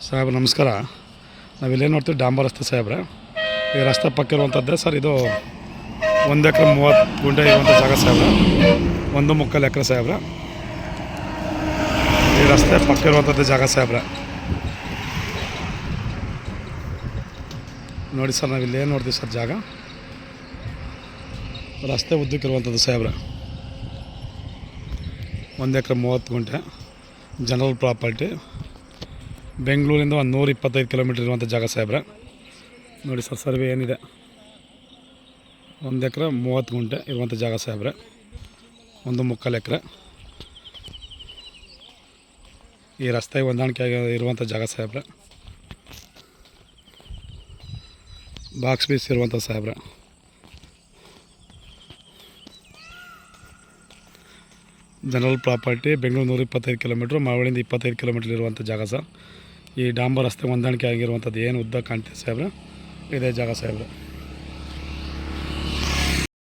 ಸಾಹೇಬ್ರ ನಮಸ್ಕಾರ. ನಾವಿಲ್ಲೇನು ನೋಡ್ತೀವಿ ಡಾಂಬರ್ ರಸ್ತೆ ಸಾಹೇಬ್ರೆ. ಈ ರಸ್ತೆ ಪಕ್ಕ ಇರುವಂಥದ್ದೇ ಸರ್. ಇದು 1 ಎಕರೆ 30 ಗುಂಟೆ ಇರುವಂಥ ಜಾಗ ಸಾಹೇಬ್ರೆ. 1.25 ಎಕರೆ ಸಾಹೇಬ್ರೆ. ಈ ರಸ್ತೆ ಪಕ್ಕ ಇರುವಂಥದ್ದೇ ಜಾಗ ಸಾಹೇಬ್ರೆ. ನೋಡಿ ಸರ್, ನಾವಿಲ್ಲೇನು ನೋಡ್ತೀವಿ ಸರ್ ಜಾಗ. ರಸ್ತೆ ಉದ್ದಕ್ಕೆ ಇರುವಂಥದ್ದು ಸಾಹೇಬ್ರೆ. 1 ಎಕರೆ 30 ಗುಂಟೆ ಜನರಲ್ ಪ್ರಾಪರ್ಟಿ. ಬೆಂಗಳೂರಿಂದ ಒಂದು 125 ಕಿಲೋಮೀಟ್ರ್ ಇರುವಂಥ ಜಾಗ ಸಾಹೇಬ್ರೆ. ನೋಡಿ ಸರ್, ಸರ್ವೆ ಏನಿದೆ. 1 ಎಕರೆ 30 ಗುಂಟೆ ಇರುವಂಥ ಜಾಗ ಸಾಹೇಬ್ರೆ. 1.25 ಎಕರೆ ಈ ರಸ್ತೆಗೆ ಹೊಂದಾಣಿಕೆ ಇರುವಂಥ ಜಾಗ ಸಾಹೇಬ್ರೆ. ಬಾಕ್ಸ್ ಬೀಸ್ ಇರುವಂಥ ಸಾಹೇಬ್ರೆ. General property. ಬೆಂಗಳೂರು 125 ಕಿಲೋಮೀಟ್ರ್, ಮಾವಳಿಂದ 25 ಕಿಲೋಮೀಟ್ರ್ ಇರುವಂಥ ಜಾಗ ಸರ್. ಈ ಡಾಂಬರ್ ರಸ್ತೆ ಹೊಂದಾಣಿಕೆ ಆಗಿರುವಂಥದ್ದು ಏನು ಉದ್ದ ಕಾಣ್ತೀವಿ ಸಾಹೇಬ್ರೆ, ಇದೇ ಜಾಗ ಸಾಹೇಬ್ರೆ.